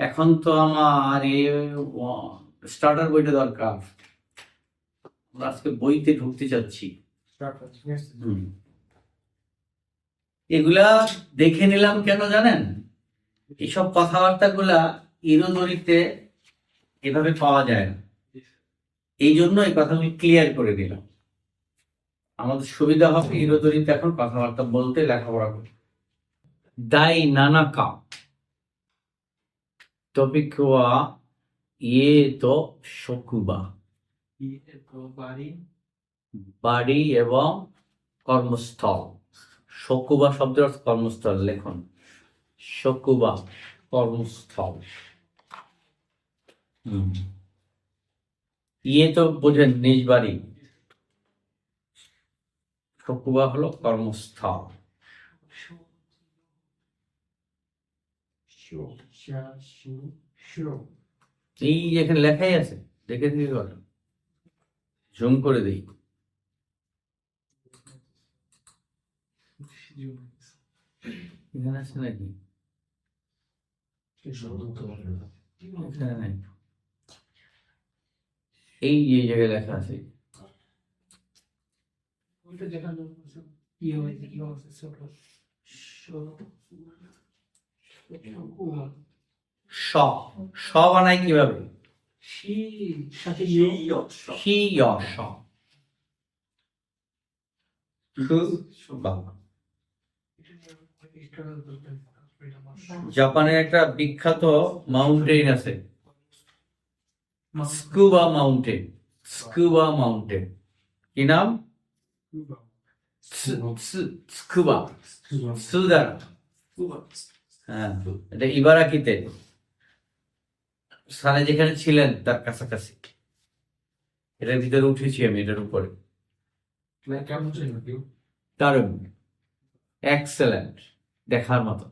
এখন তো আমার এই স্টার্টার বইটা দরকার। আমরা আজকে বইতে ঢুকতে চাচ্ছি। এগুলা দেখে নিলাম কেন জানেন? এইসব কথাবার্তা গুলা ইরোদরিতে এভাবে পাওয়া যায় না, এই জন্য এই কথাগুলি ক্লিয়ার করে দিলাম। আমাদের সুবিধা হবে ইরোদরিতে এখন কথাবার্তা বলতে, লেখাপড়া করতে। দাই নানাকা টপিক ওয়া ইয়ে তো শকুবা, বাড়ি এবং কর্মস্থল। শকুবা শব্দের অর্থ কর্মস্থল। লেখন শকুবা কর্মস্থল। ইয়ে তো বোঝেন নিজ বাড়ি, শকুবা হলো কর্মস্থল। এই যেখানে লেখাই আছে, দেখে দিতে পারেন, জুম করে দিই। এখানে আছে নাকি? এখানে নাই। এই যে জায়গায় লেখা আছে, স বানাই কিভাবে? জাপানের একটা বিখ্যাত মাউন্টেন আছে, স্কুবা মাউন্টেন। স্কুবা মাউন্টেন কি নাম? স্কুবা। হ্যাঁ, এটা ইবারাকিতে, সালে যেখানে ছিলেন তার কাছাকাছি। এটার ভিতরে উঠেছি আমি, এটার উপরে। দারুণ, এক্সেলেন্ট, দেখার মতো।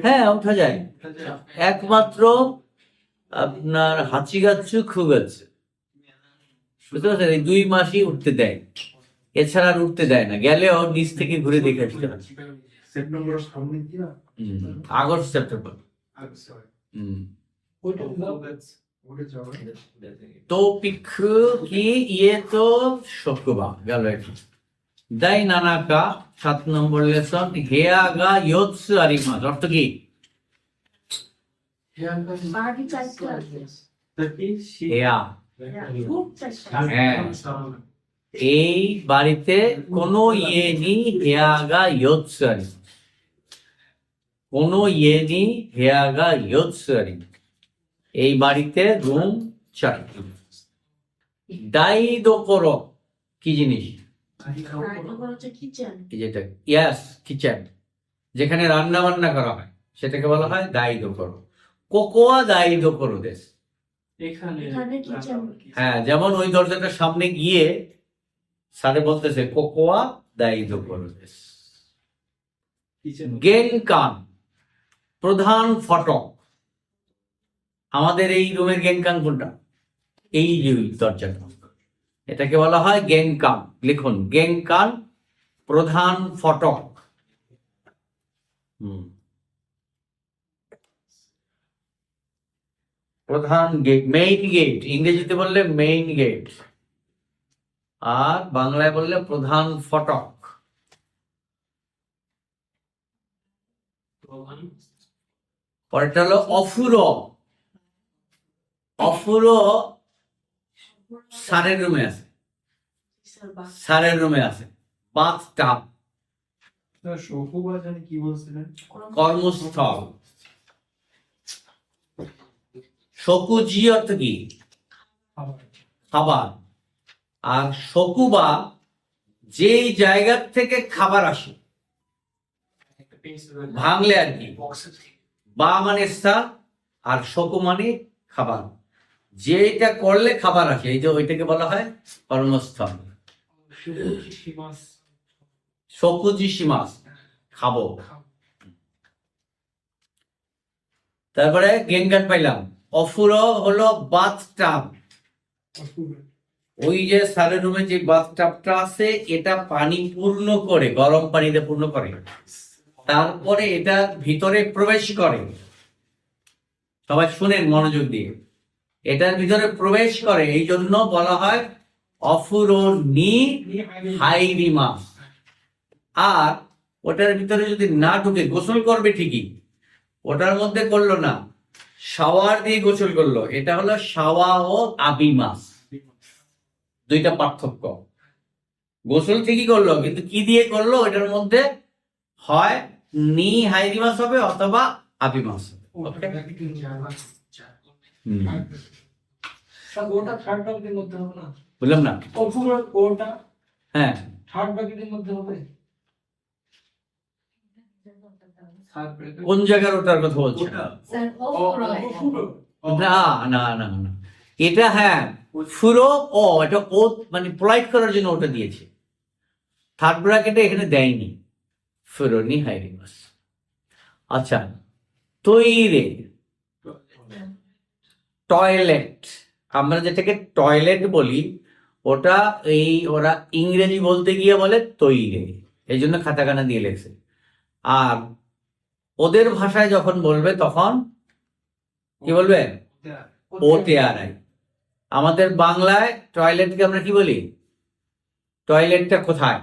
হ্যাঁ, উঠা যায়। একমাত্র আপনার হাচিগাচ্ছু খুব আছে, বুঝতে পারছেন? এই 2 মাসই উঠতে দেয়, এছাড়া আর উঠতে দেয় না। গেলেও নিচ থেকে ঘুরে দেখে আসতে হয়। August September. তো পিক্ষু কি ইয়ে তো শকুবা গেল। দাই নানাকা 7 নম্বর লেসন। হেয়াগা ইয়োৎসু আরিমাস অর্থ কি? এই বাড়িতে কোনো ইয়ে নি হেয়াগা ইয়োৎসু আরিমাস, কোনো ইয়ে নি হেয়াগা ইয়োৎসু আরিমাস, এই বাড়িতে রুম 4টি। দাই দোকোরো কি জিনিস? কিচেন, যেখানে রান্না বান্না করা হয় সেটাকে বলা হয় দাই দোকোরো। কোকোয়া দাই দোকোরো দেশ। হ্যাঁ, যেমন ওই দরজাটার সামনে গিয়ে স্যারে বলতেছে কোকোয়া দাই দোকোরো দেশ। গেনকান প্রধান ফটক। আমাদের এই রুমের গেনকান কোনটা? এই যে দরজাটা, এটাকে বলা হয় গেনকান। লিখুন গেনকান প্রধান ফটক। প্রধান গেট, মেইন গেট। ইংরেজিতে বললে মেইন গেট, আর বাংলায় বললে প্রধান ফটক। পরেরটা হলো অফুরো। অফুরো স্যারের রুমে আছে, স্যারের রুমে আছে। বাথ টাব কর্মস্থল। শকুজি অর্থ কি? খাবার। আর শকুবা যেই জায়গার থেকে খাবার আসে, ভাঙলে আর কি, বা মানে স্থান আর শকু মানে খাবার। যেটা করলে খাবার আসে, এই যে ওইটাকে বলা হয় কর্মস্থল। শকুজি সীমাস খাবো। তারপরে গেনকান পাইলাম। অফুরো হলো বাথটাব, ওই যে স্যারের রুমে যে বাথটাবটা আছে এটা পানি পূর্ণ করে, গরম পানিতে পূর্ণ করে, তারপরে এটা ভিতরে প্রবেশ করে। সবাই শুনেন মনোযোগ দিয়ে, এটার ভিতরে প্রবেশ করে, এই জন্য বলা হয় অফুরনি হাইরিমাস। আর ওটার ভিতরে যদি না ঢুকে, গোসল করবে ঠিকই, ওটার মধ্যে করলো না, শাওয়ার দিয়ে গোসল করলো, এটা হলো শাওয়া ও আবিমাস, দুইটা পার্থক্য। গোসল ঠিকই করলো, কিন্তু কি দিয়ে করলো, এটার মধ্যে হয় নি হাইরিমাস হবে অথবা আবিমাস হবে। বুঝলাম না? হ্যাঁ, কোন জায়গার ওটার কথা বলছে? না না না না, এটা হ্যাঁ ফুরো ও, এটা ও মানে পোলাইট করার জন্য ওটা দিয়েছে, থার্ড ব্র্যাকেটে এখানে দেয়নি ফুরোনি হাইরিমাস। আচ্ছা, তৈরে টয়লেট, আমরা যেটাকে টয়লেট বলি, ওটা এই ওরা ইংরেজি বলতে গিয়ে বলে তৈরে, এই জন্য খাতাখানা দিয়ে লেখছে। আর ওদের ভাষায় যখন বলবে তখন কি বলবে? ওতে আড়াই। আমাদের বাংলায় টয়লেটকে আমরা কি বলি? টয়লেটটা কোথায়?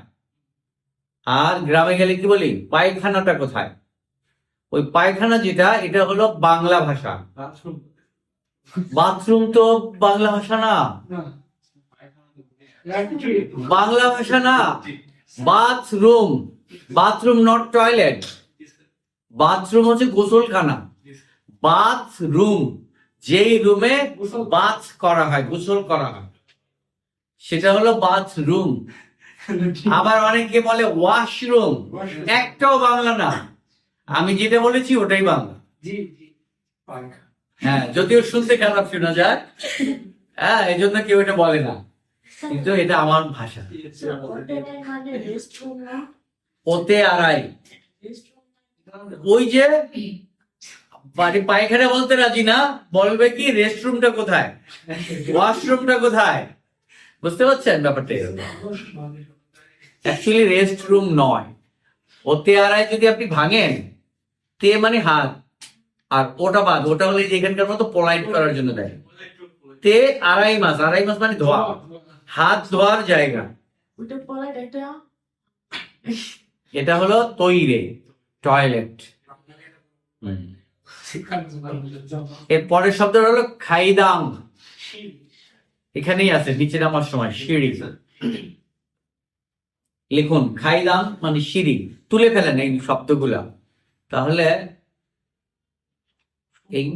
আর গ্রামে গেলে কি বলি? পায়খানাটা কোথায়? ওই পায়খানা যেটা, এটা হলো বাংলা ভাষা। বাথরুম তো বাংলা ভাষা না, বাংলা ভাষা না, bathroom, bathroom not toilet. Bathroom হচ্ছে গোসলখানা, বাথরুম যেই রুমে বাথ করা হয়, গোসল করা হয়, সেটা হলো বাথরুম। আবার অনেকে বলে ওয়াশরুম, একটাও বাংলা না। আমি যেটা বলেছি ওটাই বাংলা। হ্যাঁ, যদিও শুনতে খারাপ শোনা যায়, হ্যাঁ, এই জন্য কেউ এটা বলে না, কিন্তু এটা আমার ভাষা। ওতে আড়াই, ওই যে পায়খানা বলতে রাজি না, বলবে কি রেস্টরুমটা কোথায়, ওয়াশরুমটা কোথায়। বুঝতে পারছেন ব্যাপারটা? অ্যাকচুয়ালি রেস্টরুম নয়। ওতে আড়াই যদি আপনি ভাঙেন, তে মানে হাত, আর ওটা বাদ, ওটা হলে এখানকার মতো পোলাইট করার জন্য দেয়। তে আড়াই মাস, আড়াই মাস মানে ধোয়া, হাত ধোয়ার জায়গা। এটা হলো তৈরে টয়লেট। এর পরের শব্দ হলো খাইদাং, এখানেই আছে নিচে নামার সময় সিঁড়ি। লিখুন খাইদাং মানে সিঁড়ি, তুলে ফেলেন এই শব্দগুলা, তাহলে এই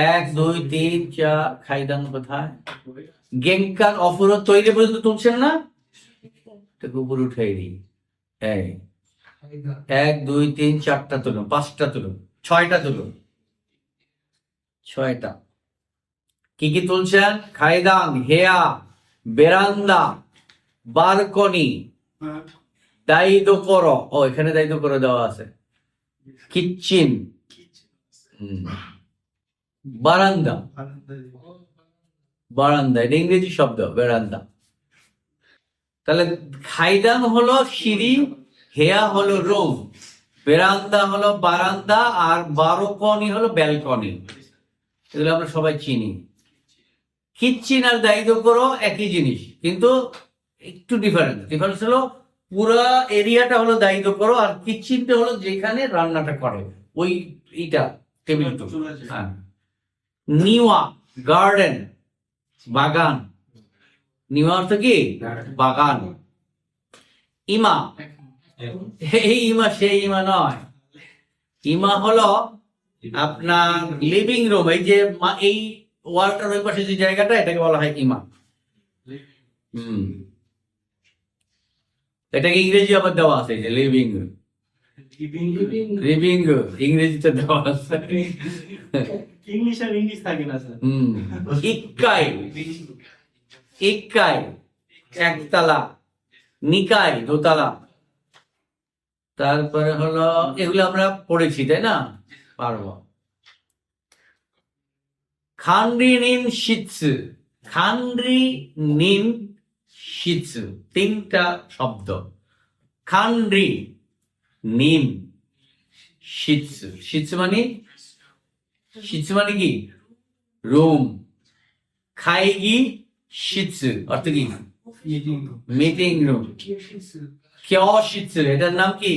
1 2 3 4 খাইদাং কোথায়? গেঙ্কার অফুরো তৈরি পর্যন্ত তুলছেন না, উপরে উঠাই দিই। 1 2 3 4টা তুলুন, 5টা তুলুন, 6টা তুলুন, 6টা। কি কি তুলছেন? খাইদাং, হেয়া, বেরান্দা, বালকনি, দাইদোকোরো, ও এখানে দাইদোকোরো দেওয়া আছে, কিচেন, বারান্দা, বারান্দা এটা ইংরেজি শব্দ, বেরান্দা। তাহলে খাইদাং হলো সিঁড়ি, হেয়া হলো রুম, বেরান্দা হলো বারান্দা, আর বারকনি হলো ব্যালকনি। এগুলো আমরা সবাই চিনি। কিচেন আর দাইদোকোরো একই জিনিস, কিন্তু একটু ডিফারেন্স হলো পুরা এরিয়াটা হলো দাইদোকোরো, আর কিচেনটা হলো যেখানে রান্নাটা করে, ওই এইটা টেবিলটা। হ্যাঁ, নিওয়া গার্ডেন, বাগান। নিওয়া অর্থ কি? বাগান। ইমা, এই ইমা সেই ইমা নয়, ইমা হলো আপনার লিভিং রুম, এই যে এই ওয়ালটার ওই পাশে যে জায়গাটা, এটাকে বলা হয় ইমা। এটাকে ইংরেজি আবার দেওয়া আছে, যে লিভিং, লিভিং ইংরেজিতে দেওয়া আছে। ইংলিশ আর ইংলিশ থাকে না স্যার। ইক্কাই, ইক্কাই একতলা, নিকাই দোতলা। তারপরে হলো, এগুলো আমরা পড়েছি তাই না, পারবো। খানরি নিন শিৎসু, খানরি নিন শিৎসু, তিনটা শব্দ। খানরি, নিম, শিৎসু। শিৎসু মানে কি? রুম। খাইগি শিৎসু অর্থ কি? Meeting room. কিয়শিৎসু, এটার নাম কি?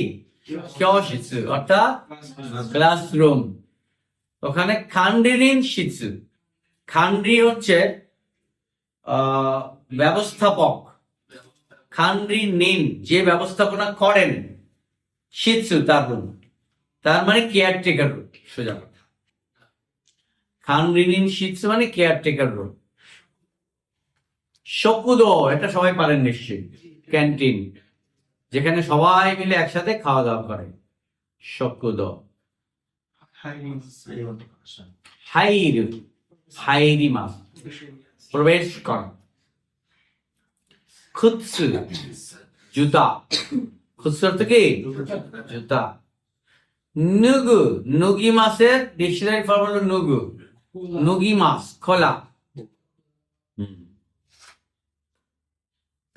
কিয়শিৎসু অর্থাৎ ক্লাসরুম। ওখানে খান্ডিরিন শিৎসু। খান্ডি হচ্ছে ব্যবস্থাপক। খান্ডি নিন, যে ব্যবস্থাপনা করেন। শিৎসু তার রুম, তার মানে কেয়ারটেকার রুম, সোজা কথা। খান্ডি নিন শিৎসু মানে কেয়ারটেকার রুম। শকুদো, এটা সবাই পারেন নিশ্চয়ই, ক্যান্টিন, যেখানে সবাই মিলে একসাথে খাওয়া দাওয়া করে। শকুদো। হাইরু, হাইরিমাস, প্রবেশ কর। খুৎসু, জুতা। খুৎসু অর্থ কি? জুতা। নুগু, নুগি মাসের ডিকশনারি ফর্ম হলো নুগু। নুগি মাস, খোলা।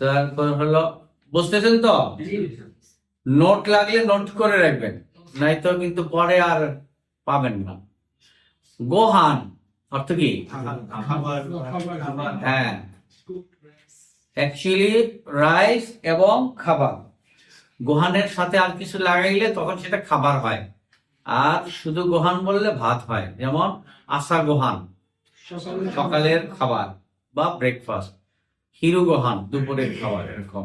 তারপর হলো, বুঝতেছেন তো? নোট লাগলে নোট করে রাখবেন, নয়তো কিন্তু পরে আর পাবেন না। গোহান অর্থ কি? হ্যাঁ, অ্যাকচুয়ালি রাইস এবং খাবার। গোহানের সাথে আর কিছু লাগাইলে তখন সেটা খাবার হয়, আর শুধু গোহান বললে ভাত হয়। যেমন আসা গোহান, সকালের খাবার বা ব্রেকফাস্ট। হিরু গোহান, দুপুরের খাবার, এরকম।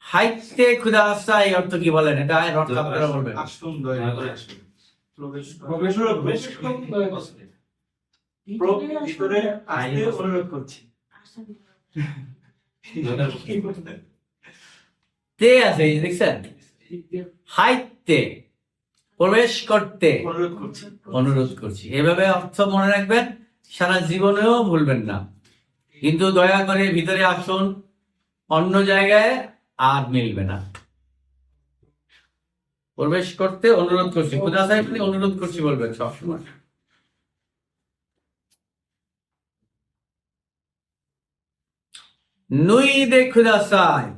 হাইতে খুদাসাই অর্থ কি বলেন? এটা অর্থ আপনারা বলবেন। তে আছে, দেখছেন? হাইতে, প্রবেশ করতে, অনুরোধ করছি। এভাবে অর্থ মনে রাখবেন, সারা জীবনেও ভুলবেন না। কিন্তু দয়া করে ভিতরে আসুন, অন্য জায়গায় আর মিলবে না। প্রবেশ করতে অনুরোধ করছি, খুদা সাহেব অনুরোধ করছি বলবেন সবসময়। নুই দে খুদা সাহেব,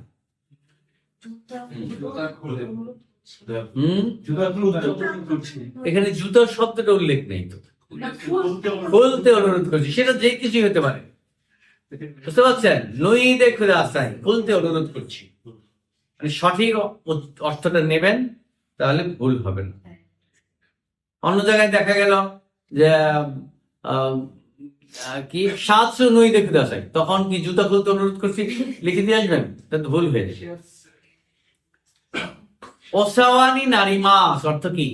এখানে জুতার শব্দটা উল্লেখ নেই তো। খুলতে অনুরোধ করছি, সেটা যে কিছুই হতে পারে, বুঝতে পারছেন? নুই দে খুদা সাহেব, খুলতে অনুরোধ করছি, মানে সঠিক অর্থটা নেবেন, তাহলে ভুল হবে না। অন্য জায়গায় দেখা গেল যে কি সাতশো নুই দেখে দেয়, তখন কি জুতা খুলতে অনুরোধ করছি লিখে দিয়ে আসবেন, তাহলে ভুল হয়ে যাবে। ওসাওয়ানি নারী মাস অর্থ কি?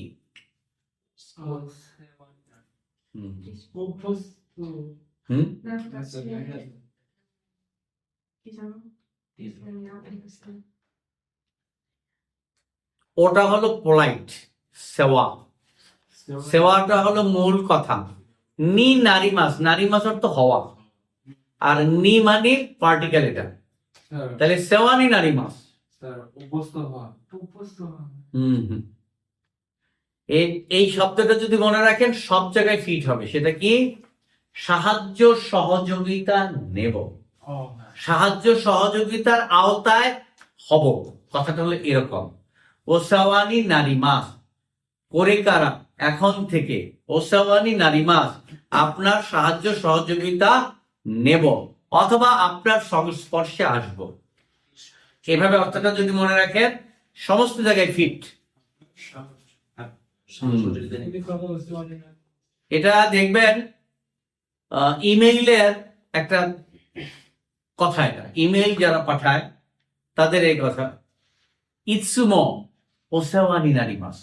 ওটা হলো পোলাইট, সেওয়া। সেওয়াটা হলো মূল কথা। নি নারী মাস, নারী মাস অর্থ হওয়া, আর নি মানে পার্টিকেল, এটা তাহলে সেওয়ানি নারী মাস। এই শব্দটা যদি মনে রাখেন সব জায়গায় ফিট হবে। সেটা কি? সাহায্য সহযোগিতা নেব, সাহায্য সহযোগিতার আওতায় হব, কথাটা হলো এরকম। ওসাওয়ানি নারী মাস, করে কারা, এখন থেকে। ওসাওয়ানি নারী মাস, আপনার সাহায্য সহযোগিতা নেব অথবা আপনার সংস্পর্শে আসব। এভাবে অর্থটা যদি মনে রাখেন, সমস্ত জায়গায় ফিট। এটা দেখবেন ইমেইলের একটা কথা, এটা ইমেইল যারা পাঠায় তাদের এই কথা, ইৎসুমো ওসাওয়ানি নারী মাস,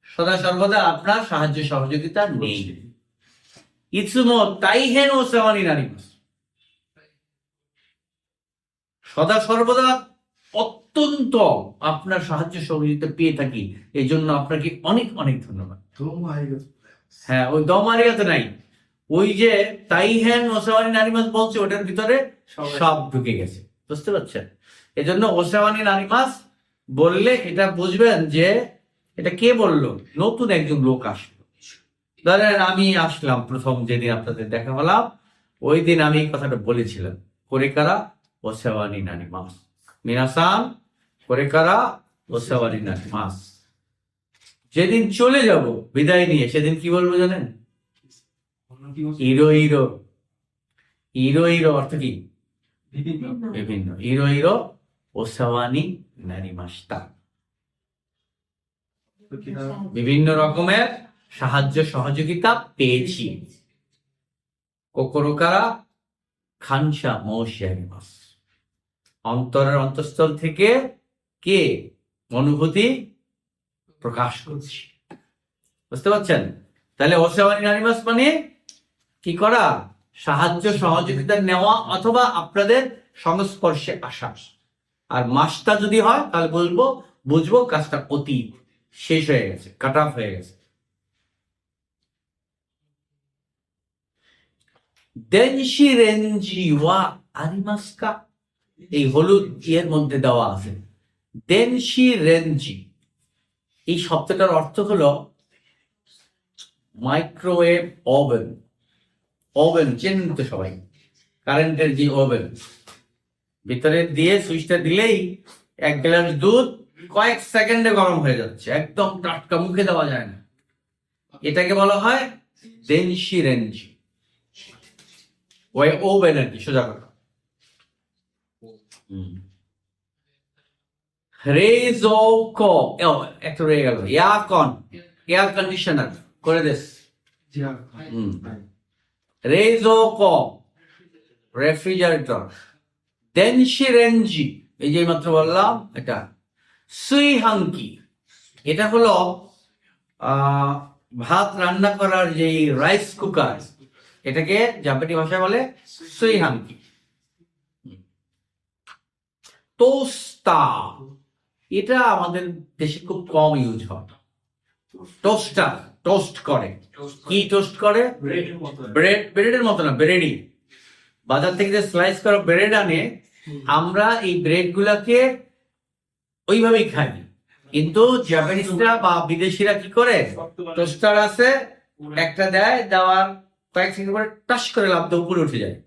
সদা সর্বদা আপনার সাহায্য সহযোগিতা নেই। ইৎসুমো তাইহেন ওসাওয়ানি নারী মাস, সদা সর্বদা অত্যন্ত আপনার সাহায্য সহযোগিতা পেয়ে থাকি, এই জন্য আপনাকে অনেক অনেক ধন্যবাদ। হ্যাঁ, ওই দমারিয়াতে নাই, ওই যে তাইহেন ওসাওয়ানি নারী মাস বলছে, ওটার ভিতরে সব ঢুকে গেছে, বুঝতে পারছেন? এজন্য ওসাওয়ানি নারী মাস বললে এটা বুঝবেন যে এটা কে বললো, নতুন একজন লোক আসলো। ধরেন আমি আসলাম প্রথম যেদিন আপনাদের দেখা হলাম, ওই দিন আমি এই কথাটা বলেছিলাম, কোরেকারা ওসাওয়ানি নানি মাস, মিনাসান কোরেকারা ওসাওয়ানি নানি মাস। যেদিন চলে যাব বিদায় নিয়ে, সেদিন কি বলবো জানেন? ইরো ইরো, ইরো ইরো অর্থ কি? বিভিন্ন। ইরো ইরো ওসাওয়ানি নানি মাস্তা, বিভিন্ন রকমের সাহায্য সহযোগিতা পেয়েছি। কোকোরোকারা খানসা মৌসিয়ারিমাস, অন্তরের অন্তঃস্থল থেকে কে অনুভূতি প্রকাশ করছি। বুঝতে পারছেন? তাহলে ওসাওয়ানি নারিমাস মানে কি করা? সাহায্য সহযোগিতা নেওয়া অথবা আপনাদের সংস্পর্শে আসা। আর মাসটা যদি হয় তাহলে বুঝবো কাজটা অতীত, শেষ হয়ে গেছে, কাট অফ হয়ে গেছে। দেনশি রেঞ্জি ওয়া আরিমাস্কা, এই হলুদ ইয়ের মধ্যে দেওয়া আছে দেনশি রেঞ্জি। এই শব্দটার অর্থ হলো মাইক্রোওয়েভ ওভেন। ওভেন চেনেন তো সবাই, কারেন্টের যে ওভেন, ভিতরে দিয়ে সুইচটা দিলেই 1 গ্লাস দুধ কয়েক সেকেন্ডে গরম হয়ে যাচ্ছে, একদম টাটকা, মুখে দেওয়া যায় না। এটাকে বলা হয় দেনশি রেঞ্জি, ওই ওভেন আর কি, সোজা কথা। রেজোকো, একটা রয়ে গেল, ইয়াকন, এয়ার কন্ডিশনার করে দিস। রেজোকো রেফ্রিজারেটর। দেনশি রেঞ্জি, এই যে মাত্র বললাম এটা। সুইহাঙ্কি, এটা হলো ভাত রান্না করার যে রাইস কুকার, এটাকে জাপানি ভাষায় বলে সুইহাঙ্কি। টোস্টা, এটা আমাদের দেশে খুব কম ইউজ হয়। টোস্টার, টোস্ট করে। কি টোস্ট করে? ব্রেডের মতো না, ব্রেডই। বাজার থেকে যে স্লাইস করা ব্রেড আনে, আমরা এই ব্রেড গুলাকে ওইভাবেই খাই। কিন্তু জাপানিজরা বা বিদেশিরা কি করে, টোস্টার আছে, একটা দেয়, দেওয়ার কয়েক সেকেন্ড পরে টাস করে লাফ দিয়ে উপরে উঠে যায়।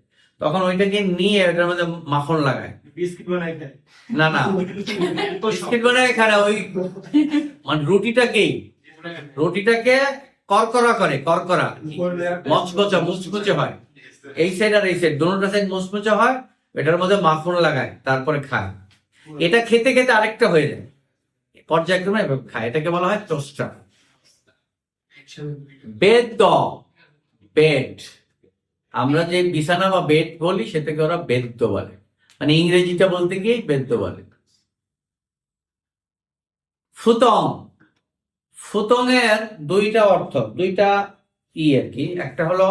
তখন ওইটাকে নিয়ে ওটার মধ্যে মাখন লাগায়। বিস্কিট বানাই খায় না না, বিস্কিট বানায় খায় না, ওই মানে রুটিটাকে করকরা করে, করকরা মুচমুচে হয়। এই সাইড আর এই সাইড, দুটোটা সাইড মুচমুচে হয়, এটার মধ্যে মাখন লাগায়, তারপরে খায়। এটা খেতে খেতে আরেকটা হয়ে যায়, পর্যায়ক্রমে এভাবে খায়। এটাকে বলা হয় টোস্টার। বেড, আমরা যে বিছানা বা বেড বলি, সেটাকে ওরা বেদ্য বলে, মানে ইংরেজিটা বলতে গিয়ে বেদ্য বলে। ফুতং, ফুতং এর দুইটা অর্থ, দুইটা আর কি। একটা হলো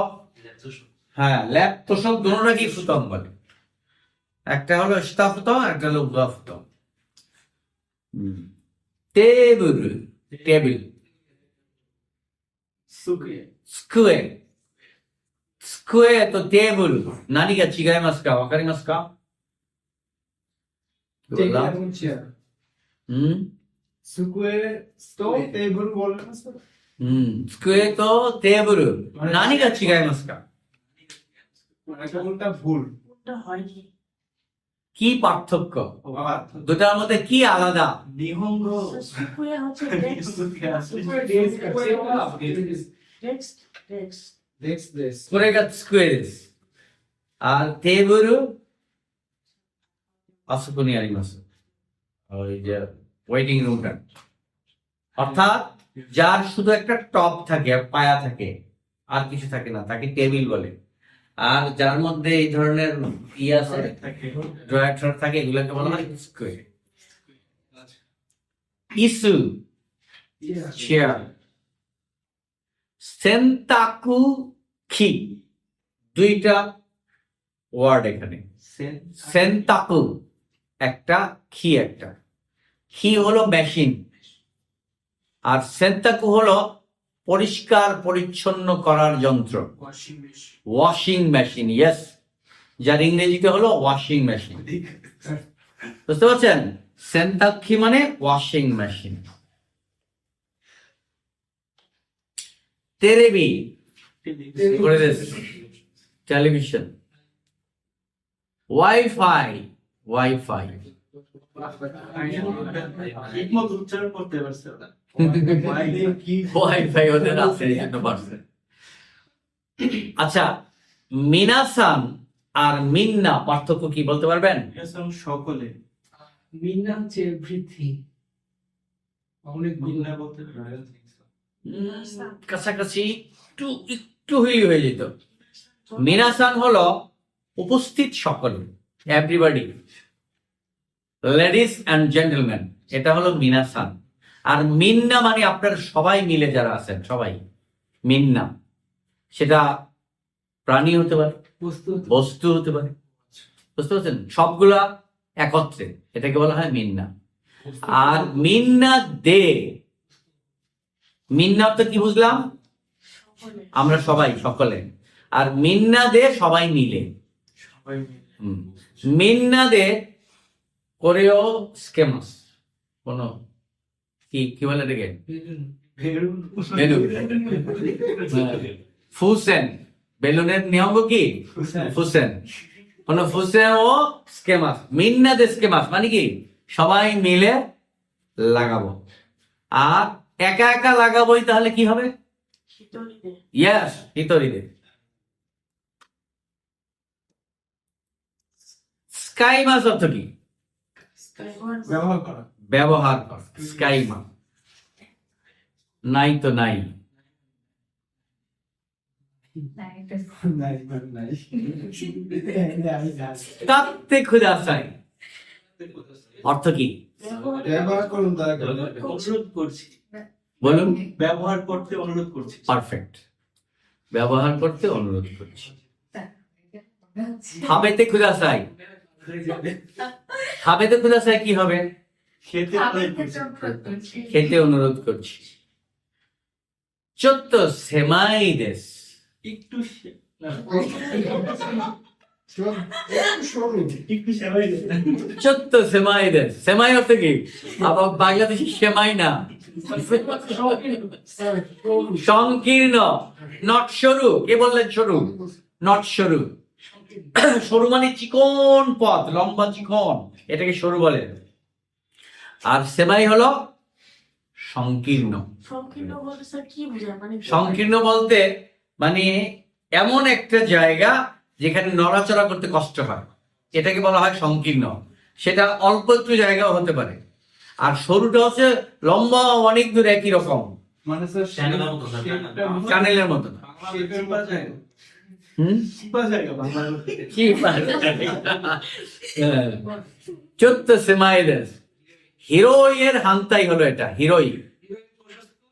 ল্যাপ তোষক, দুটোটাকে ফুতং বলে। একটা হলো স্তা ফুতং, একটা হলো উগা ফুতং। টেবিল, স্কুয়ে,スクエとテーブル、何が違いますか？わかりますか？机とテーブル、何が違いますか？কি পার্থক্য? দুটার মধ্যে কি আলাদা? আর টেবিল আসুকুনি আরিমাসু, ওই যে ওয়েটিং রুমটা, অর্থাৎ যার শুধু একটা টপ থাকে, পায়া থাকে, আর কিছু থাকে না, তাকে টেবিল বলে। আর যার মধ্যে এই ধরনের ড্রয়ার থাকে, এগুলোকে বলা হয় স্কুয়ে। Issue, chair. সেন্তাকু কি, দুইটা ওয়ার্ড এখানে। সেন্তাকু একটা, কি একটা। কি হলো মেশিন, আর সেন্তাকু হলো পরিষ্কার পরিচ্ছন্ন করার যন্ত্র, ওয়াশিং মেশিন। ইয়েস, যার ইংরেজিতে হলো ওয়াশিং মেশিন। বুঝতে পারছেন? সেন্তাকি মানে ওয়াশিং মেশিন। তেরেবি, টেলিভিশন, ওয়াইফাই, ওয়াইফাই, ঠিকমতো উচ্চারণ করতে পারছে না। ওয়াইফাই ওদের আছে এই জন্য পারছে। আচ্ছা, মিনাসান আর মিন্না পার্থক্য কি বলতে পারবেন? সকলে মিন্না হচ্ছে এভরিথিং, অনেক মিন্না বলতে পারে। কাছাকাছি একটু একটু হয়ে যেত। মিনাসান হলো উপস্থিত সকলে, এভরিবডি, লেডিস অ্যান্ড জেন্টলম্যান, এটা হলো মিনাসান। আর মিন্না মানে আপনার সবাই মিলে যারা আছেন সবাই, মিন্না। সেটা প্রাণী হতে পারে, বস্তু হতে পারে, বুঝতে পারছেন? সবগুলা একত্রে, এটাকে বলা হয় মিন্না। আর মিন্না দে, মিন্না তো কি বুঝলাম? আমরা সবাই, সকলে। আর মিন্না দে সবাই মিলে। সবাই মিলে। মিন্না দে কোরিও স্কেমাস, কোন কি বলে এটাকে? বেলুন। ফুসেন, বেলুনের নিয়ম কি? ফুসেন। কোন ফুসেন ও স্কেমাস, মিন্না দে স্কেমাস মানে কি সবাই মিলে লাগাবো। আর একা একা লাগাবোই তাহলে কি হবে? ইয়েস, হিতরিদে। স্কাইমাস অর্থ কি? ব্যবহার করা। ব্যবহার কর, স্কাইমা। নাই তো নাই, তাতে খুদা চাই অর্থ কি? ব্যবহার করুন, অনুরোধ করছি। বলুন। ব্যবহার করতে অনুরোধ করছি। পারফেক্ট, ব্যবহার করতে অনুরোধ করছি। হাবেতে খুদা চাই, হাবেতে খুদা চাই কি হবে? খেতে অনুরোধ করছি। খেতে অনুরোধ করছি। চোদ্দ সেমাই দেশ, একটু একটু সেবাই দেন। চোদ্দ সেমাই দেশ। সেমাই অর্থ কি? আবার বাংলাদেশি সেমাই না, সংকীর্ণ, নট সরু। কে বললেন সরু? নট সরু। সরু মানে চিকন পথ, লম্বা চিকন, এটাকে সরু বলে। আর সেমাই হলো সংকীর্ণ। সংকীর্ণ বলতে মানে এমন একটা জায়গা যেখানে নড়াচড়া করতে কষ্ট হয়, এটাকে বলা হয় সংকীর্ণ। সেটা অল্প একটু জায়গাও হতে পারে। আর সরুটা হচ্ছে লম্বা, অনেক দূর একই রকম, মানে স্যার টানেলের মতো না। চোদ্দ সেমাইদেস। হিরোইয়ের হান্তাই হলো এটা, হিরোই।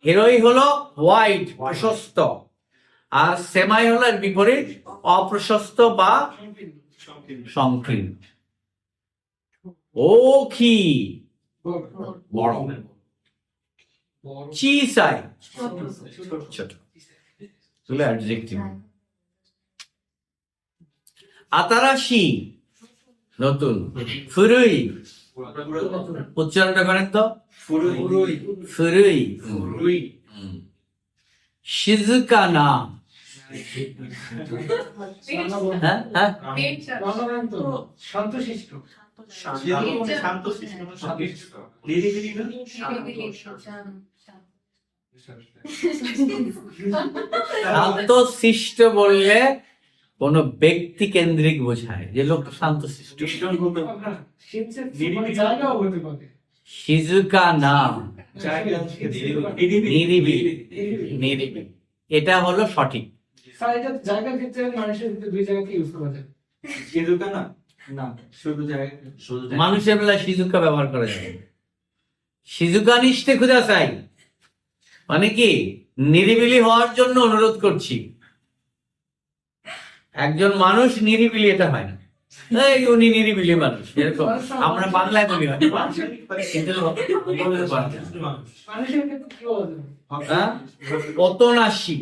হিরোই হলো হোয়াইট, প্রশস্ত। আর সেমাই হলো এর বিপরীত, অপ্রশস্ত বা সংকীর্ণ। ওখি বড়, চিসাই ছোট, এগুলো অ্যাডজেক্টিভ। আতারাশি নতুন, ফুরুই, উচ্চারণটা করেন তো, ফুরুই। শিজুকানা, হ্যাঁ হ্যাঁ, শান্তশিষ্ট, শান্তশিষ্ট বললে কোন ব্যক্তি কেন্দ্রিক বোঝায়, যে লোক শান্তশিষ্ট। শিজুকানা, নিরিবিলি, নিরিবিলি, এটা হলো সঠিক। জায়গার ক্ষেত্রে মানুষের ক্ষেত্রে দুই জায়গাকে ইউজ করা যায়। মানুষের বেলায় শিজুকা ব্যবহার করা যায়। শিজুকা নিষ্ঠে খুদা চাই মানে কি নিরিবিলি হওয়ার জন্য অনুরোধ করছি। একজন মানুষ নিরিবিলি, এটা হয় না এই উনি নিরিবিলি মানুষ, এরকম আমরা বাংলায় বলি হয়, কিন্তু মানুষের ক্ষেত্রে কি বলা যায়? অতনাশী,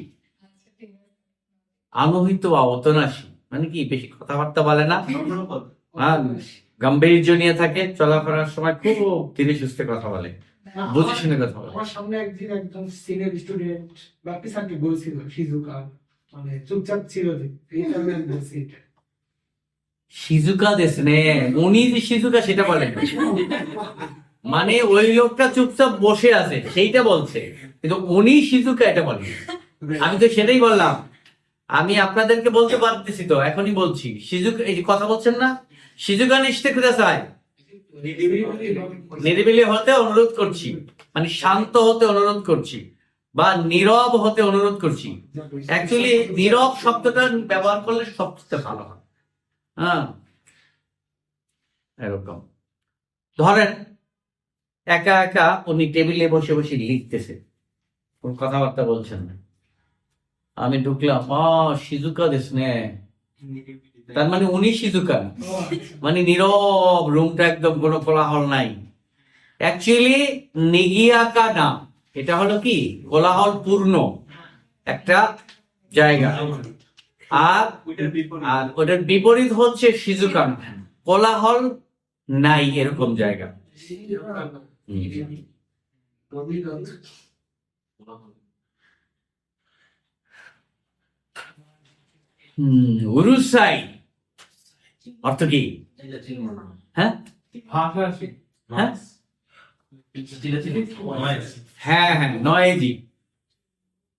আলোহিত বা অতনাশী মানে কি বেশি কথাবার্তা বলে না, গাম্ভীর্য নিয়ে থাকে, চলাফেরার সময় খুব ধীরে সুস্থে কথা বলে, বুঝে শুনে কথা বলে। আমার সামনে একদিন একজন সিনিয়র স্টুডেন্ট বাপি স্যারকে বলছিল শিজুকা, মানে চুপচাপ ছিল যে এইটা আমি বলছি এটা। শিজুকা দেশ নে, উনি যে শিজুকা সেটা বলেন না। মানে ওই লোকটা চুপচাপ বসে আছে সেইটা বলছে, কিন্তু উনি শিজুকা এটা বলেন। আমি তো সেটাই বললাম, আমি আপনাদেরকে বলতে পারতেছি তো, এখনই বলছি। শিজুকা, এই যে কথা বলছেন না, শিজুকা নিশ্চিত করে চাই, নিরিবিলি হতে অনুরোধ করছি, মানে শান্ত হতে অনুরোধ করছি, বা নীরব হতে অনুরোধ করছি। অ্যাকচুয়ালি নীরব শব্দটা ব্যবহার করলে সবচেয়ে ভালো হয়। হ্যাঁ, এরকম ধরেন একা একা উনি টেবিলে বসে বসে লিখতেছে, কোন কথাবার্তা বলছেন না। আমি ঢুকলাম, শিজুকা দেশ নে, তার মানে উনি শিজুকা, মানে নীরব, রুমটা একদম কোনো কোলাহল নাই। অ্যাকচুয়ালি নিগিয়াকা না, এটা হলো কি কোলাহল পূর্ণ একটা জায়গা। আর আর ওটার বিপরীত হচ্ছে শিজুকা, কোলাহল নাই এরকম জায়গা। উরুসাই অর্থ কি? হ্যাঁ ভাষা আছে। হ্যাঁ হ্যাঁ হ্যাঁ, নয়েজি।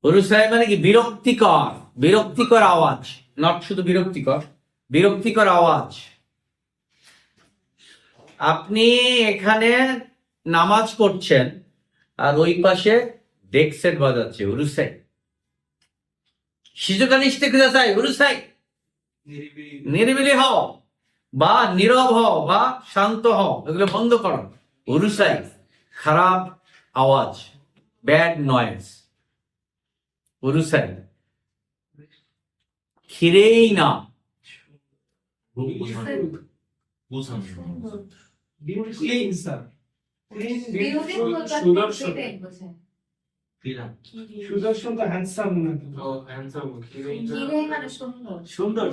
উরুসাই মানে কি বিরক্তিকর, বিরক্তিকর আওয়াজ, নট শুধু বিরক্তিকর, বিরক্তিকর আওয়াজ। আপনি এখানে নামাজ পড়ছেন আর ওই পাশে ডেক সেট বাজাচ্ছে, উরুসাই। শিজুকা নিশ্চিত কুদাসাই, উরুসাই। নিরিবিলি হও বা নীরব হও বা শান্ত হও, এগুলো বন্ধ করো। উরুসাই খারাপ আওয়াজ, ব্যাড নয়েজ, উরুসাই। খিরেই না, ক্লিন স্যার, সুদর্শন সুদর্শন তো হ্যান্ডসাম না তো। সুন্দর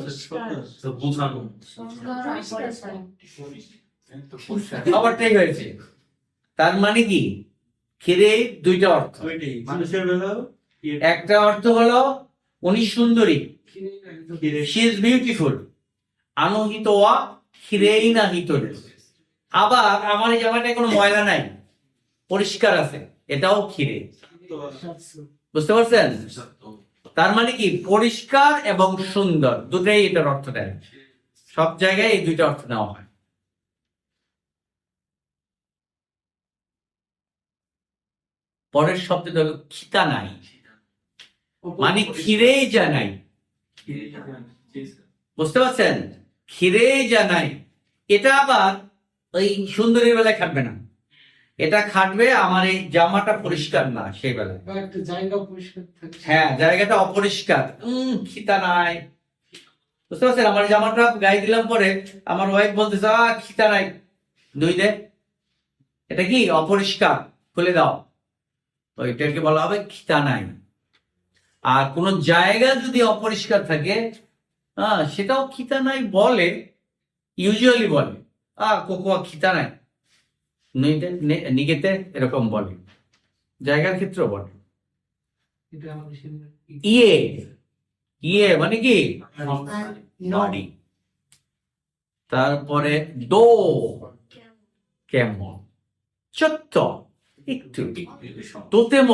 খাবারটাই হয়েছে। তার মানে কি খিরে দুইটা অর্থ। ওইটাই মানুষের বেলাও একটা অর্থ হলো উনি সুন্দরী, শি ইজ বিউটিফুল, আনহিত ওয়া খিরেই না হিতরে। আবার আমার এই জায়গাটায় কোনো ময়লা নাই, পরিষ্কার আছে, এটাও খিরে। বুঝতে পারছেন? তার মানে কি পরিষ্কার এবং সুন্দর দুটাই এটার অর্থ দেয়। সব জায়গায় এই দুইটা অর্থ নেওয়া হয়। পরের শব্দটা হলো খিতা নাই, মানে খিরেই যা নাই। বুঝতে পারছেন? খিরেই যা নাই, এটা আবার ওই সুন্দরীর বেলায় খাটবে না, এটা খাটবে আমার এই জামাটা পরিষ্কার না সেই বেলায়। বা একটা জায়গা পরিষ্কার থাকে। হ্যাঁ, জায়গাটা অপরিষ্কার, খিতা নাই। বুঝতে পারছেন? আমার জামাটা গায়ে দিলাম, পরে আমার ওয়াইফ বলতেছে খিতা নাই, ধুই দে। এটা কি অপরিষ্কার, খুলে দাও, ওইটাকে বলা হবে খিতা নাই। আর কোন জায়গা যদি অপরিষ্কার থাকে, সেটাও খিতা নাই বলে, ইউজুয়ালি বলে কোকোয়া খিতা নাই, নিগেতে এরকম বলে, জায়গার ক্ষেত্রেও বলে। এটা আমাদের ইয়ে, ইয়ে মানে কি বাড়ি। তারপরে দো, কেমন, ছোট্ট, একটু, তোতেম,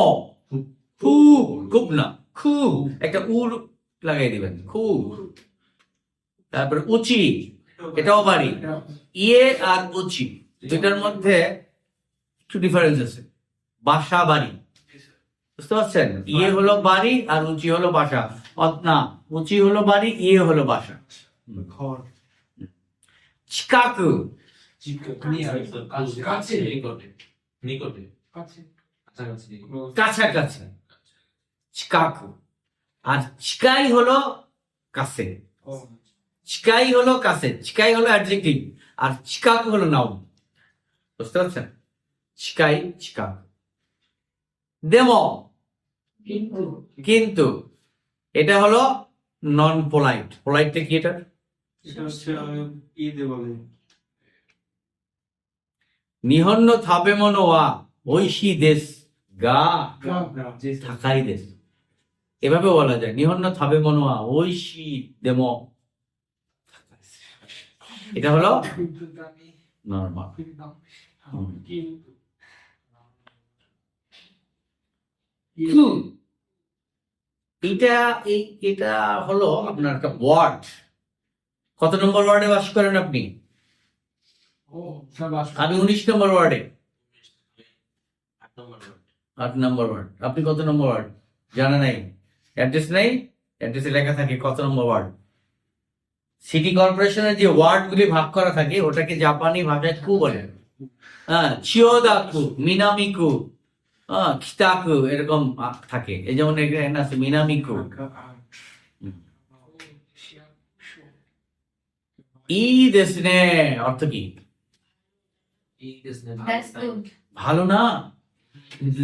খুব, খুব না, খুব, একটা উর লাগাই দিবেন, খুব। তারপরে উচি, এটাও বাড়ি। ইয়ে আর উচি দুইটার মধ্যে একটু ডিফারেন্স আছে। বাসা বাড়ি, বুঝতে পারছেন? ইয়ে হলো বাড়ি আর উচি হলো বাসা। না, উচি হলো বাড়ি, ইয়ে হলো বাসা। ঘর চিকাকু, কাছে নিকটে কাছাকাছি, চিকাকু। আর চিকাই হলো কাছে, চিকাই হলো কাছে, চিকাই হলো অ্যাডজেক্টিভ, আর চিকাকু হলো নাউন। বুঝতে পারছেন? চিকাই, চিকাকু। দেমো, কিন্তু কিন্তু, এটা হলো নন পোলাইট। পোলাইটটা কি? এটা এটা হচ্ছে ঈদে বলে নিহন্ন থাবে মনো ওয়া ঐশী দেশ গা থাকাই দেশ। এভাবে বলা যায় নিহন্ন থাবে মনোয়া ঐশী দেম, এটা হলো কিন্তু দামি, নরমাল। কিন্তু দাম বেশি। হুম। কিন্তু এটা হলো আপনার একটা ওয়ার্ড। কত নম্বর ওয়ার্ডে বাস করেন আপনি? ও সব আসবে। আমি 19 নম্বর ওয়ার্ডে। 8 নম্বর 8 নম্বর ওয়ার্ড। আপনি কত নম্বর ওয়ার্ড জানা নাই? অ্যাড্রেস নাই, অ্যাড্রেসে লেখা থাকে কত নম্বর ওয়ার্ড। সিটি কর্পোরেশনের যে ওয়ার্ড গুলি ভাগ করা থাকে ওটাকে জাপানি ভাষায় কু বলে। হ্যাঁ, চিয়োদাকু, মিনামিকু, খিতাকু, এরকম থাকে। এই যেমন এখানে আছে মিনামিকু। ই দেশনে অর্থ কি? That's good. ভালো না?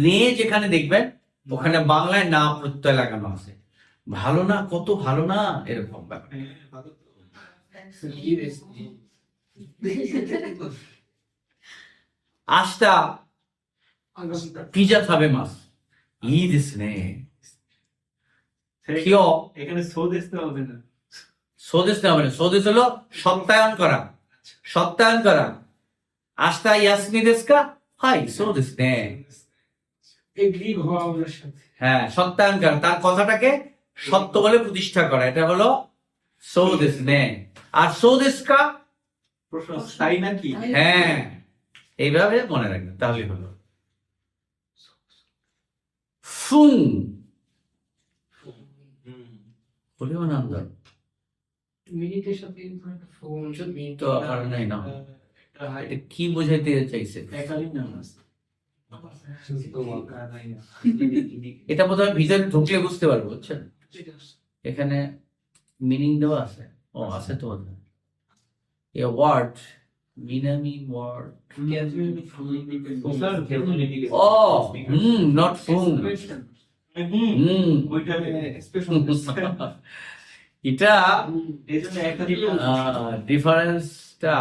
নে যেখানে দেখবেন ওখানে বাংলায় না প্রত্যয় লাগানো আছে। ভালো না, কত ভালো না, এরকম ব্যাপার। কি রে? আস্তা আগামীটা পিজা খাবে মাস। ই দেশনে কিয়? এখানে সোদেশ তো হবে না। স্বদেশ না মানে স্বদেশ হলো সত্যায়ন করা, সত্যায়ন করা। আস্তা ইয়াসমি দেশকা হাই স্বদেশ নে। এগ্রি হওয়া ওনার সাথে। হ্যাঁ, সত্যায়ন করা, তার কথাটাকে সত্য বলে প্রতিষ্ঠা করা, এটা হলো স্বদেশ নে। আর স্বদেশকা, প্রশ্ন স্থায়ী নাকি? হ্যাঁ, এইভাবে মনে রাখবেন তাহলে হলো। ফুং বলিও না আমরা মিনিটের সাথে ফোন তো আর নাই না, এটা হাই এটা কি বোঝাইতে চাইছে? একালীন নাম আছে। এটা বোধহয় ভিতরে ঢুকলে বুঝতে পারবো, বুঝছেন? এখানে মিনিং দেওয়া আছে। ও আছে তো বোধহয়। এ ওয়ার্ড মিনামি ওয়ার্ড। ও নট ফুং। ওইটা এটা এই জন্য একাধিক ডিফারেন্সটা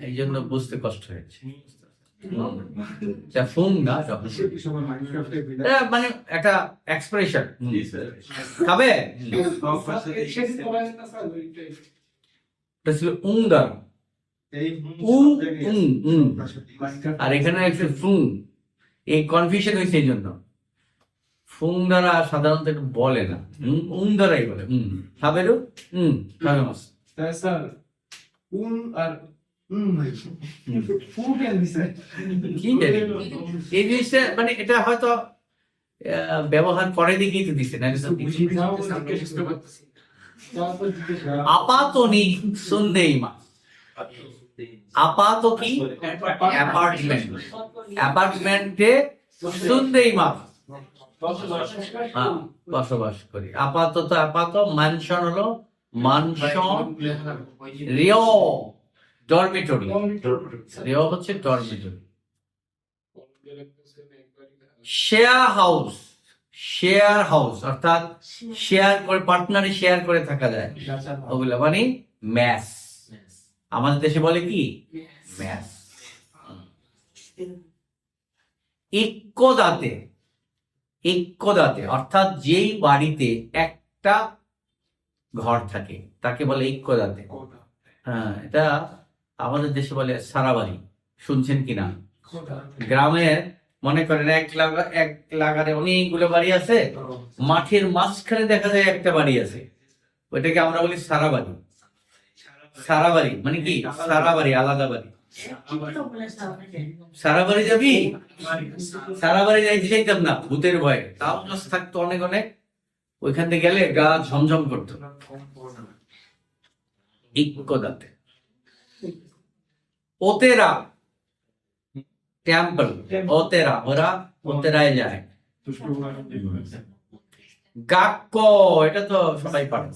এই জন্য বুঝতে কষ্ট হয়েছে। এটা ফুং না, এটা মানে একটা এক্সপ্রেশন। জি স্যার। খাবে? এটা ছিল উংদার। এই উং উং উং। আর এখানে একটা ফুং। এই কনফিউশন হয়েছে এই জন্য। ফুং দ্বারা সাধারণত একটু বলে না, উং দ্বারাই বলে। খাবেরও খাবে মাস। স্যার উন আর ফুড এন্ড দিছে কি জানি এই জিনিসটা, মানে এটা হয়তো ব্যবহার করে দেখেই তো দিচ্ছে না। বুঝি যাও সামনে বুঝতে পারতেছি তারপর জিজ্ঞেস আপাতনি সুন্দেই মা। আপাত কি? অ্যাপার্টমেন্ট। অ্যাপার্টমেন্টে সুন্দেই মা, বসবাস করি। আপাতত আপাত, মানসন হলো মানসন, রিও ডরমিটরি। রিও হচ্ছে dormitory. Share house, share house অর্থাৎ শেয়ার করে, পার্টনারে শেয়ার করে থাকা যায়, ওগুলো মানে ম্যাস। আমাদের দেশে বলে কি? ম্যাস। ইক্কদাতে, ইক্কদাতে অর্থাৎ যেই বাড়িতে একটা ঘর থাকে তাকে বলে ইক্কদাতে। হ্যাঁ, এটা আমাদের দেশে বলে সারা বাড়ি। শুনছেন কিনা? গ্রামের মনে করেন এক লাগারে অনেকগুলো বাড়ি আছে, মাঠের মাঝখানে দেখা যায় একটা বাড়ি আছে, ওইটাকে আমরা বলি সারা বাড়ি। সারা বাড়ি মানে কি? সারা বাড়ি, আলাদা বাড়ি। সারা বাড়ি যাবি? সারা বাড়ি যাইতে চাইতাম না, ভূতের ভয়ে। তাও থাকতো অনেক অনেক, ওইখান থেকে গেলে গা ঝমঝম করতো। ইক্কদাতে। ওতেরা টেম্পল, ওতেরা, ওরা ওতেরায় যায়। গাক্ক, এটা তো সবাই পারে।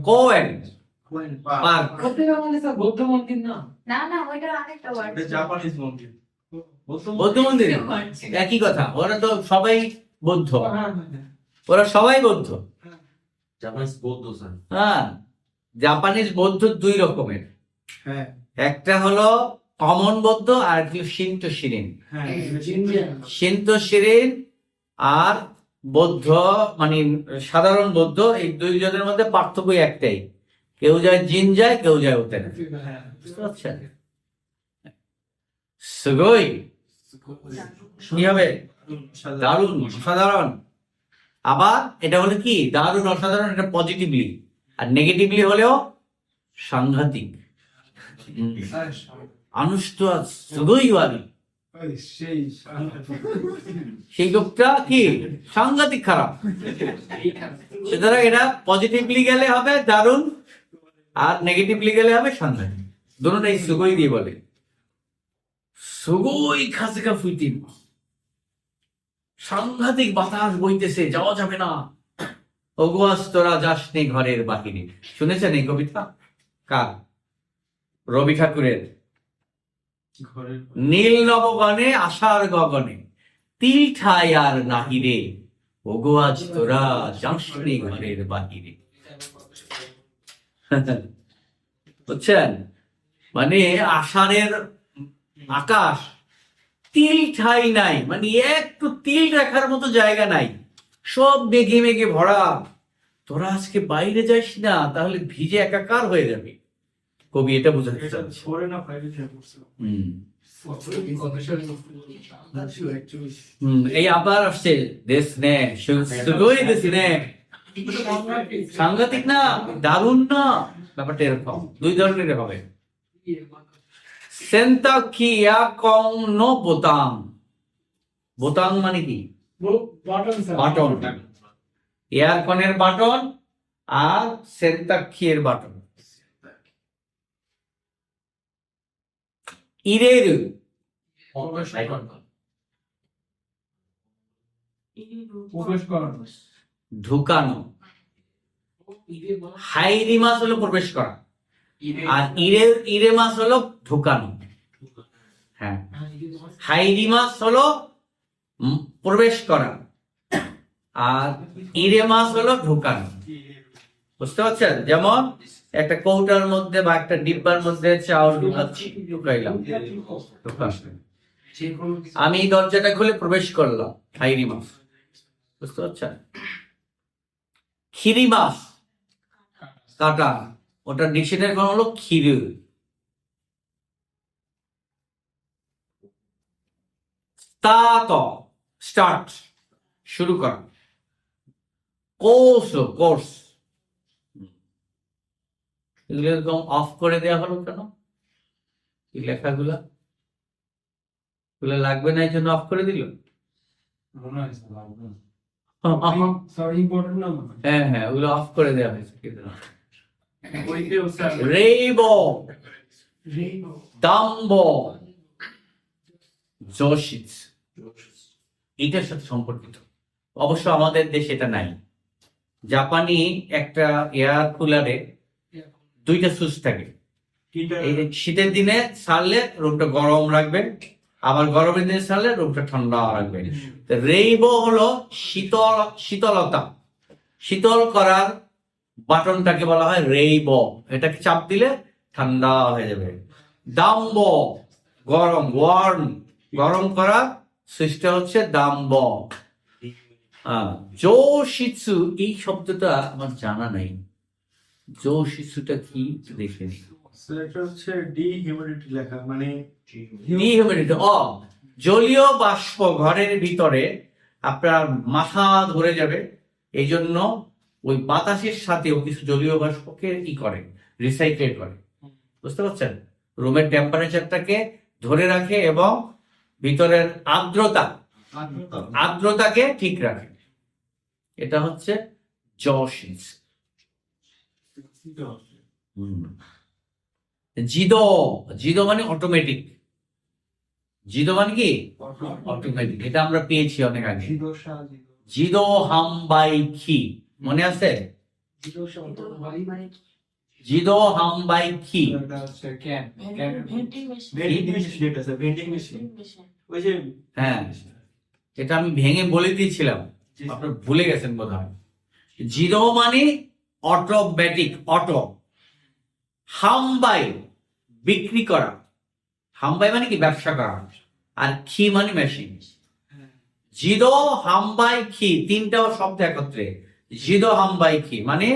কোয়েন, পার্ক। ওতেরা মানে স্যার বৌদ্ধ মন্দির না? না না, ওইটা আরেকটা ওয়ার্ড। এটা জাপানিজ মন্দির। বৌদ্ধ মন্দির একই কথা, ওরা তো সবাই বৌদ্ধ, হ্যাঁ ওরা সবাই বৌদ্ধ। জাপানিজ বৌদ্ধ স্যার। হ্যাঁ, জাপানিজ বৌদ্ধ দুই রকমের। হ্যাঁ একটা হলো কমন বৌদ্ধ আর একটা শিন্তো শিরিন। হ্যাঁ ইন্ডিয়ান শিন্তো শিরিন আর বৌদ্ধ মানে সাধারণ বৌদ্ধ, এই দুইজনের মধ্যে পার্থক্য একটাই, কেউ যায় জিন যায়, কেউ যায় ওতে না। বুঝতে পারছেন? সুগই কি হবে? দারুণ, অসাধারণ। আবার এটা হলো কি দারুণ অসাধারণ, এটা পজিটিভলি, আর নেগেটিভলি হলেও সাংঘাতিক। আনুষ্ঠা সুগই ওয়ারি, সেই লোকটা কি সাংঘাতিক খারাপ। সুতরাং এটা পজিটিভলি গেলে হবে দারুণ, আর নেগেটিভলি গেলে হবে সাংঘাতিক। দুটোটাই সুগই দিয়ে বলে। সুগই খাসিকা ফুইতিন, সাংঘাতিক বাতাস বইতেছে, যাওয়া যাবে না। অগুয়াস তোরা যাসনি ঘরের বাহিরে। শুনেছেন এই কবিতা? কার? রবি ঠাকুরের। নীল নবগণে আশার গগনে তিল ঠাই আর নাহিরে, অগুয়াস তোরা যাসনি ঘরের বাহিরে। বুঝছেন? মানে আষাঢ়ের আকাশ তিল ঠাই নাই, মানে একটু তিল রাখার মতো জায়গা নাই, সব মেঘে মেঘে ভরা। তোরা আজকে বাইরে যাস না, তাহলে ভিজে একাকার হয়ে যাবে। কবি এটা বোঝাতে চাচ্ছে। এই আবার আসছে দেশ নে, সুগই দেশ নে। সাংঘাতিক না, দারুণ না? ব্যাপারটা এরকম, দুই ধরনের হবে। সেন্তা কিয়া কং নো বোতাম। বোতাম মানে কি? বাটন। এয়ারকনের বাটন আর সেন্তাক্ষিয়ের বাটন। ইরের ঢুকানো, হাইরিমাস হলো প্রবেশ করা, আর ইরেমাস হলো ঢুকানো। হ্যাঁ, হাইরিমাস হলো প্রবেশ করা, আর ইরেমাস হলো ঢুকানো। বুঝতে পারছেন? যেমন একটা কৌটার মধ্যে বা একটা ডিব্বার মধ্যে চাউল ঢুকাইলাম, আমি দরজাটা খুলে প্রবেশ করলাম, হাইরিমাস। বুঝতে পারছেন? খিরিমাস কাটা, ওটা ডিকশনারি কোন হলো খিরি। স্টার্ট, শুরু করা। কোর্স, এগুলো এরকম অফ করে দেওয়া হলো কেন? এই লেখাগুলা লাগবে না, এই জন্য অফ করে দিল। হ্যাঁ হ্যাঁ, ওগুলো অফ করে দেওয়া হয়েছে। রেইবো, দাম্বো, জোশিস, এটার সাথে সম্পর্কিত। অবশ্য আমাদের দেশে এটা নাই। জাপানি একটা এয়ার কুলারে দুইটা সুইচ থাকে। এই শীতের দিনে ছাড়লে রুমটা গরম রাখবে, আবার গরমের দিনে ছাড়লে রুমটা ঠান্ডা রাখবে। রেইবো হলো শীতলতা, শীতল করার বাটনটাকে বলা হয় রেইবো। এটাকে চাপ দিলে ঠান্ডা হয়ে যাবে। দাম্বো গরম, ওয়ার্ম, গরম করা সুইচটা হচ্ছে দাম্বো। জোশিৎসু, এই শব্দটা আমার জানা নাই। জোশিৎসুটা কি দেখে নি। এটা হচ্ছে ডিহিউমিডিটি লেখা, মানে ডিহিউমিডিটি। জলীয় বাষ্প ঘরের ভিতরে আপনার মাথা ধরে যাবে, এই জন্য ওই বাতাসের সাথেও কিছু জলীয় বাষ্পকে করে, রিসাইকেল করে। বুঝতে পারছেন? রুমের টেম্পারেচারটাকে ধরে রাখে এবং ভিতরের আর্দ্রতাকে ঠিক রাখে। এটা হচ্ছে জোশিস। জিদো মানে অটোমেটিক। জিদো মানে কি? অটোমেটিক। এটা আমরা পেয়েছি অনেক আগে। জিদো হামবাই খি, মনে আছে? জিদো হামবাই খি, হ্যাঁ, এটা আমি ভেঙে বলে দিয়েছিলাম, আপনার ভুলে গেছেন বোধহয়। জিরো মানে অটোমেটিক, অটো। হামবাই বিক্রি করা, হামবাই মানে কি? ব্যবসা করা। আর খি মানে মেশিন। জিদো হামবাই খি, তিনটাও শব্দ একত্রে। জিদো হামবাই খি মানে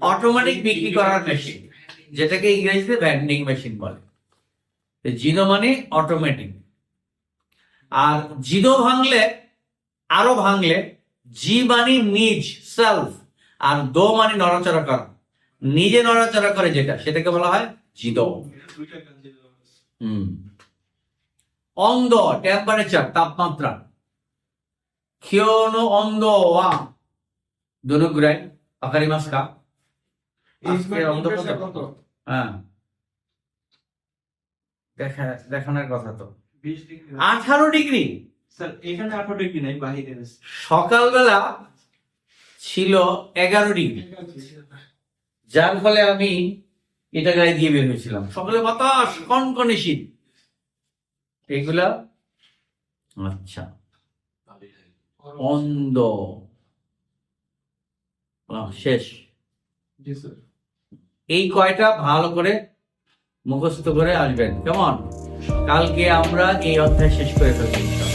অটোমেটিক বিক্রি করার মেশিন, যেটাকে ইংরেজিতে ভেন্ডিং মেশিন বলে। জিদো মানে অটোমেটিক। আর জিদো ভাঙলে, আরো ভাঙলে, জি মানে নিজ, সেলফ, আর দো মানে নড়াচড়া করা, নিজে নড়াচড়া করে যেটা, সেটাকে বলা হয় জিদো। দুইটা কাজে দেওয়া আছে। অন্ধ টেম্পারেচার, তাপমাত্রা। কিয়োনো অন্ধ ওয়া দোনোগুরাই আকারিমাস্কা। আজকে অন্ধ কত? হ্যাঁ, দেখানোর কথা তো। 20 ডিগ্রি। 18 ডিগ্রি। স্যার এখানে 18 ডিগ্রি নাই, বাহিরে আছে। সকালবেলা ছিল 11 ডিগ্রি, যার ফলে আমি এটা গায়ে দিয়ে বের হয়েছিলাম। সকালে বাতাস, কনকনে শীত। এগুলা আচ্ছা। অন্ধ শেষ। জি স্যার। এই কয়টা ভালো করে মুখস্থ করে আসবেন, কেমন? কালকে আমরা এই অধ্যায় শেষ করে ফেলবো।